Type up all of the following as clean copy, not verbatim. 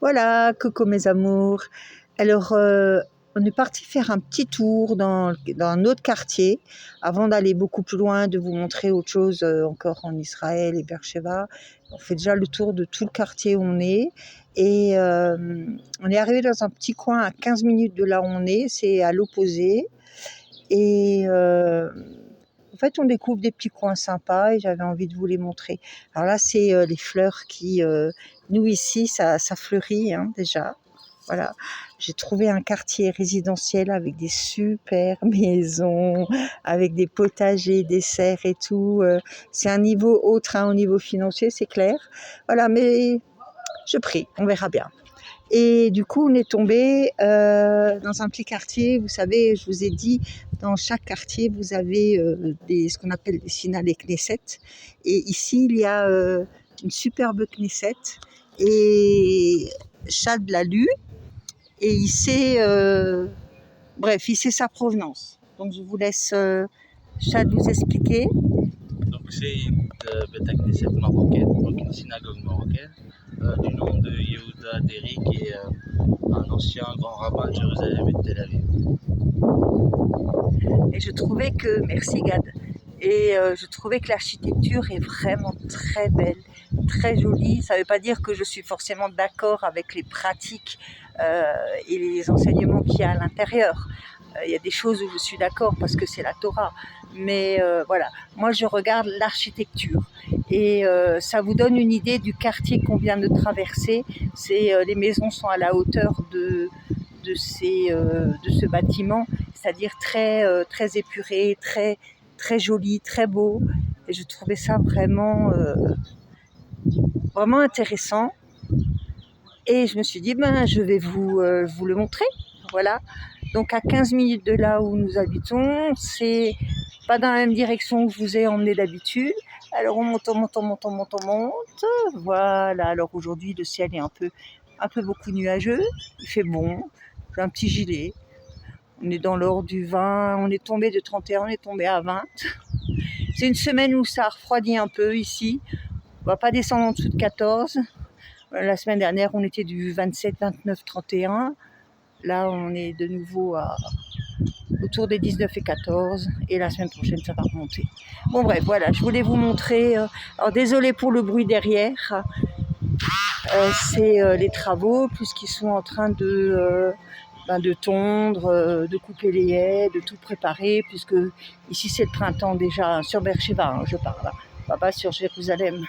Voilà, coucou mes amours. Alors, on est parti faire un petit tour dans un autre quartier avant d'aller beaucoup plus loin, de vous montrer autre chose encore en Israël et Beersheba. On fait déjà le tour de tout le quartier où on est et on est arrivé dans un petit coin à 15 minutes de là où on est, c'est à l'opposé. Et en fait, on découvre des petits coins sympas et j'avais envie de vous les montrer. Alors là, c'est les fleurs qui, nous ici, ça fleurit hein, déjà. Voilà, j'ai trouvé un quartier résidentiel avec des super maisons, avec des potagers, des serres et tout. C'est un niveau autre hein, au niveau financier, c'est clair. Voilà, mais je prie, on verra bien. Et du coup, on est tombé dans un petit quartier. Vous savez, je vous ai dit, dans chaque quartier, vous avez ce qu'on appelle des Sina des Knesset. Et ici, il y a une superbe Knesset. Et Chad l'a lu. Et il sait, bref, il sait sa provenance. Donc, je vous laisse Chad vous expliquer. Donc c'est une Beth Knesset marocaine, donc une synagogue marocaine, du nom de Yehuda Deri, qui est un ancien grand rabbin de Jérusalem et de Tel Aviv. Et je trouvais que, merci Gad, et je trouvais que l'architecture est vraiment très belle, très jolie. Ça ne veut pas dire que je suis forcément d'accord avec les pratiques et les enseignements qu'il y a à l'intérieur. Il y a des choses où je suis d'accord parce que c'est la Torah. Mais voilà, moi je regarde l'architecture et ça vous donne une idée du quartier qu'on vient de traverser. Les maisons sont à la hauteur de ce bâtiment, c'est-à-dire très épuré, très joli, très beau. Et je trouvais ça vraiment intéressant. Et je me suis dit, je vais vous le montrer. Voilà. Donc à 15 minutes de là où nous habitons, c'est pas dans la même direction que je vous ai emmené d'habitude. Alors on monte. Voilà. Alors aujourd'hui, le ciel est un peu beaucoup nuageux. Il fait bon. J'ai un petit gilet. On est dans l'ordre du 20. On est tombé de 31, on est tombé à 20. C'est une semaine où ça refroidit un peu ici. On va pas descendre en dessous de 14. La semaine dernière, on était du 27, 29, 31. Là, on est de nouveau autour des 19 et 14. Et la semaine prochaine, ça va remonter. Bon, bref, voilà, je voulais vous montrer. Alors, désolé pour le bruit derrière. C'est les travaux, puisqu'ils sont en train de tondre, de couper les haies, de tout préparer, puisque ici, c'est le printemps déjà, sur Beersheba, hein, je parle, pas sur Jérusalem.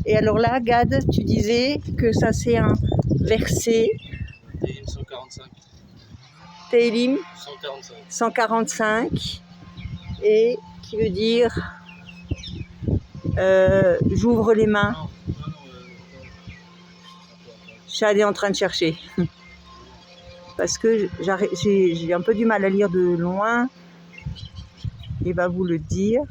Et alors là, Gad, tu disais que ça c'est un verset. Tehillim 145. Tehillim 145. 145. Et qui veut dire j'ouvre les mains. Chad est en train de chercher. Parce que j'ai un peu du mal à lire de loin. Il va vous le dire.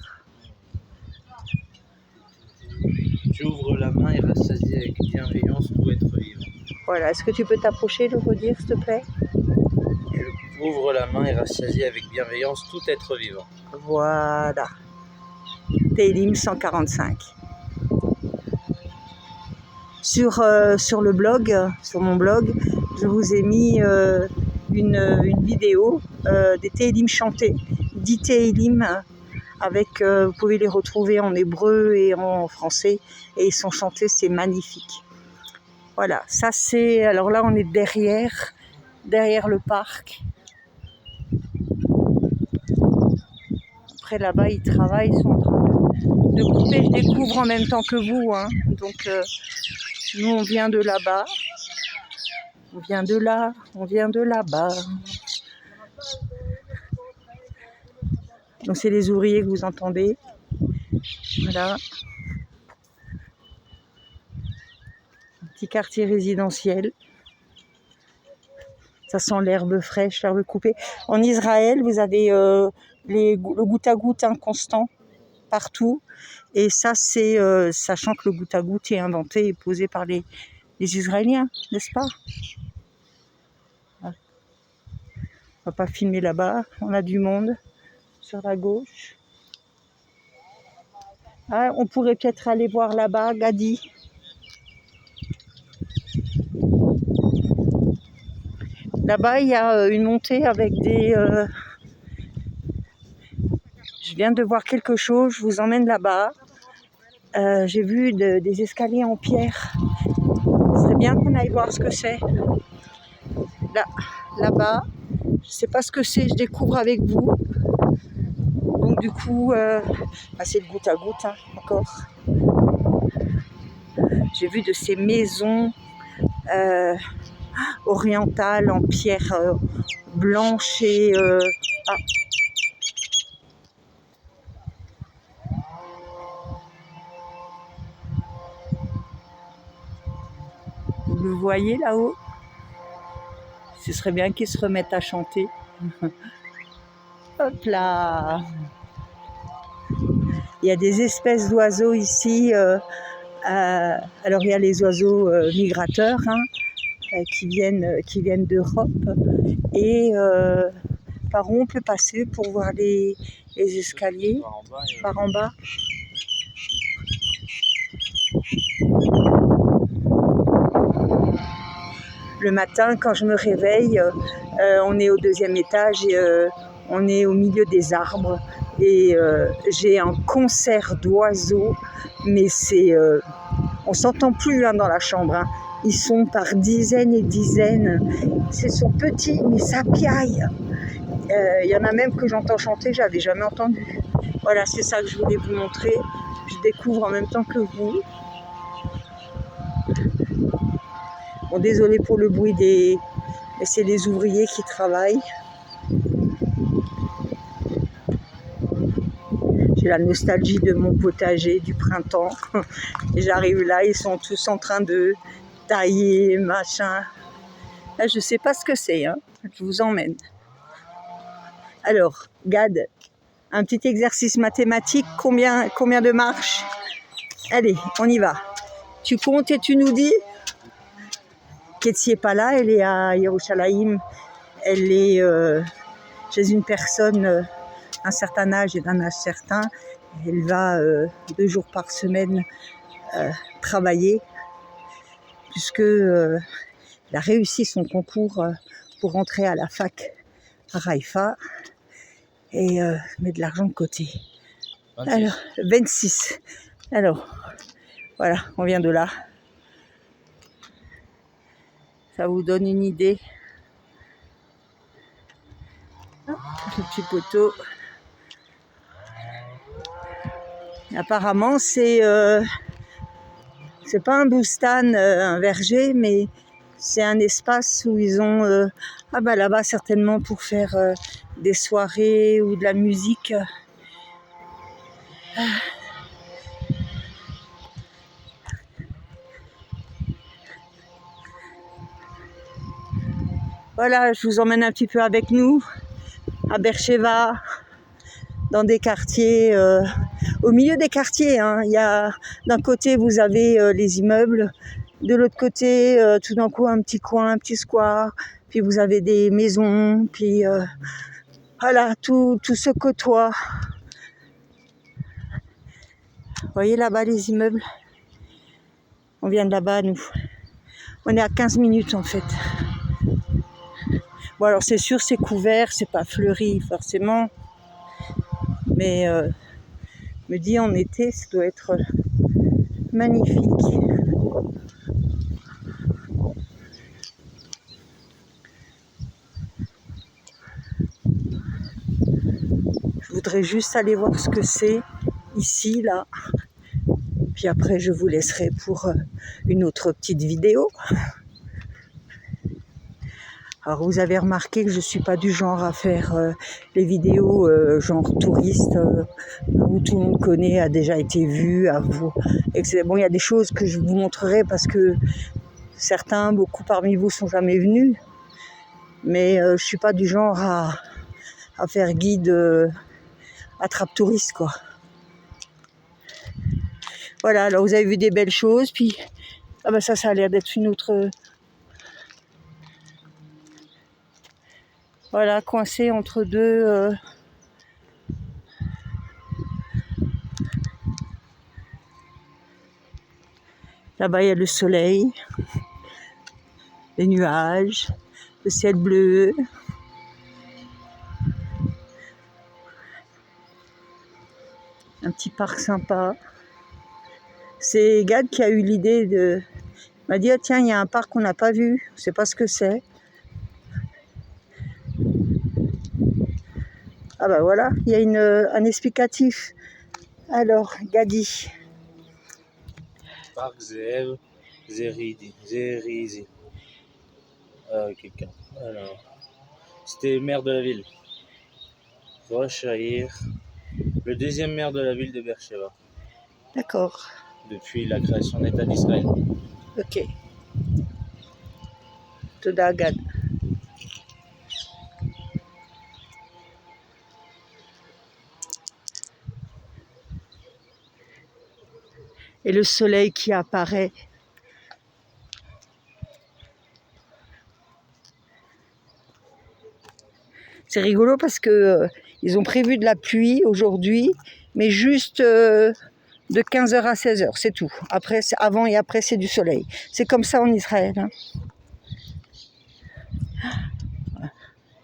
Tu ouvres la main et rassasie avec bienveillance tout être vivant. Voilà, est-ce que tu peux t'approcher, le redire, s'il te plaît? Tu ouvres la main et rassasie avec bienveillance tout être vivant. Voilà. Tehillim 145. Sur le blog, sur mon blog, je vous ai mis une vidéo des Tehillim chantés, 10 Tehillim avec, vous pouvez les retrouver en hébreu et en français, et ils sont chantés, c'est magnifique. Voilà, ça c'est, alors là on est derrière le parc. Après là-bas ils travaillent, ils sont en train de couper, je découvre en même temps que vous, hein. Donc nous on vient de là-bas, on vient de là-bas. Donc c'est les ouvriers que vous entendez. Voilà. Un petit quartier résidentiel. Ça sent l'herbe fraîche, l'herbe coupée. En Israël, vous avez le goutte à goutte inconstant partout. Et ça, c'est sachant que le goutte à goutte est inventé et posé par les Israéliens, n'est-ce pas? On va pas filmer là-bas. On a du monde sur la gauche. Ah, on pourrait peut-être aller voir là-bas, Gadi. Là-bas, il y a une montée avec des... Je viens de voir quelque chose, je vous emmène là-bas. J'ai vu des escaliers en pierre. Ce serait bien qu'on aille voir ce que c'est. Là-bas, je ne sais pas ce que c'est, je découvre avec vous. Donc du coup, c'est le goutte à goutte, hein, encore. J'ai vu de ces maisons orientales en pierre blanche et... Vous le voyez là-haut? Ce serait bien qu'ils se remettent à chanter. Hop là! Il y a des espèces d'oiseaux ici. Alors il y a les oiseaux migrateurs, hein, qui viennent d'Europe. Et par où on peut passer pour voir les escaliers? Par en bas. Le matin, quand je me réveille, on est au 2e étage et on est au milieu des arbres. Et j'ai un concert d'oiseaux, mais c'est... on s'entend plus, hein, dans la chambre, hein. Ils sont par dizaines et dizaines. Ils sont petits, mais ça piaille. Il y en a même que j'entends chanter, j'avais jamais entendu. Voilà, c'est ça que je voulais vous montrer. Je découvre en même temps que vous. Bon, désolé pour le bruit mais c'est les ouvriers qui travaillent. J'ai la nostalgie de mon potager du printemps. Et j'arrive là, ils sont tous en train de tailler, machin. Là, je sais pas ce que c'est, hein. Je vous emmène. Alors, Gad, un petit exercice mathématique. Combien de marches? Allez, on y va. Tu comptes et tu nous dis? Ketsi n'est pas là, elle est à Yerushalayim. Elle est chez une personne d'un certain âge et d'un âge certain. Elle va 2 jours par semaine travailler, puisque elle a réussi son concours pour rentrer à la fac à Haïfa et met de l'argent de côté. 26. Alors, 26. Alors, voilà, on vient de là. Ça vous donne une idée. Le petit poteau. Apparemment, c'est pas un boustan, un verger, mais c'est un espace où ils ont... là-bas, certainement pour faire des soirées ou de la musique. Voilà, je vous emmène un petit peu avec nous, à Beersheva, dans des quartiers, au milieu des quartiers, hein. Il y a, d'un côté, vous avez les immeubles, de l'autre côté, tout d'un coup, un petit coin, un petit square, puis vous avez des maisons, puis voilà, tout se côtoie. Vous voyez là-bas les immeubles? On vient de là-bas, nous. On est à 15 minutes, en fait. Bon, alors c'est sûr, c'est couvert, c'est pas fleuri, forcément. Mais je me dis, en été, ça doit être magnifique. Je voudrais juste aller voir ce que c'est ici, là. Puis après, je vous laisserai pour une autre petite vidéo. Alors, vous avez remarqué que je ne suis pas du genre à faire les vidéos genre touriste, où tout le monde connaît, a déjà été vu, Bon, il y a des choses que je vous montrerai parce que beaucoup parmi vous sont jamais venus. Mais je ne suis pas du genre à faire guide attrape-touriste, quoi. Voilà, alors vous avez vu des belles choses, puis ça a l'air d'être une autre... Voilà, coincé entre deux... Là-bas, il y a le soleil, les nuages, le ciel bleu. Un petit parc sympa. C'est Gad qui a eu l'idée de... Il m'a dit, oh, tiens, il y a un parc qu'on n'a pas vu, je ne sais pas ce que c'est. Ah bah voilà, il y a un explicatif. Alors, Gadi. Parc Zeev Zerizi. Quelqu'un. Alors, c'était le maire de la ville. Rosh Haïr, le deuxième maire de la ville de Beersheva. D'accord. Depuis la création de l'État d'Israël. Ok. Toda Gad. Et le soleil qui apparaît. C'est rigolo parce que ils ont prévu de la pluie aujourd'hui, mais juste de 15h à 16h, c'est tout. Après, avant et après, c'est du soleil. C'est comme ça en Israël. Hein.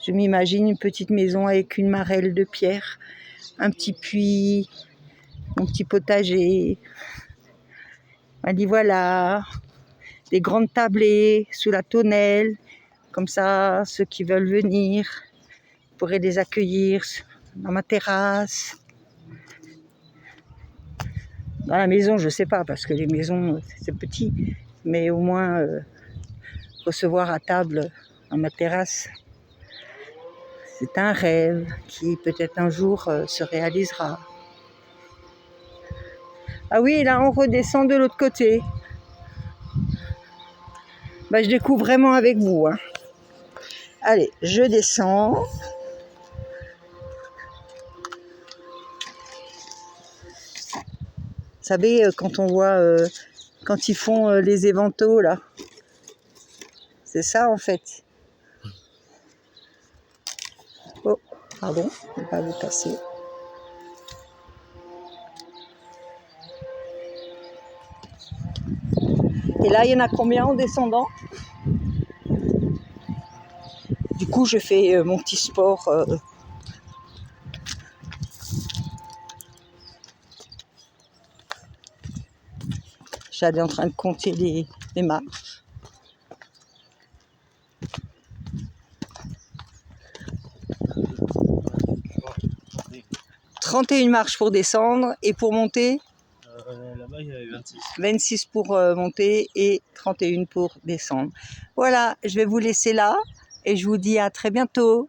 Je m'imagine une petite maison avec une marelle de pierre, un petit puits, mon petit potager. On dit voilà, des grandes tablées sous la tonnelle, comme ça, ceux qui veulent venir, je pourrais les accueillir dans ma terrasse. Dans la maison, je ne sais pas, parce que les maisons, c'est petit, mais au moins recevoir à table dans ma terrasse, c'est un rêve qui peut-être un jour se réalisera. Ah oui, là on redescend de l'autre côté. Bah, je découvre vraiment avec vous. Hein. Allez, je descends. Vous savez, quand on voit, quand ils font les éventaux, là, c'est ça en fait. Oh, pardon, je ne vais pas vous passer. Et là, il y en a combien en descendant? Du coup, je fais mon petit sport. J'allais en train de compter les marches. « 31 marches pour descendre et pour monter Là-bas, il y avait 26. 26 pour monter et 31 pour descendre. Voilà, je vais vous laisser là et je vous dis à très bientôt.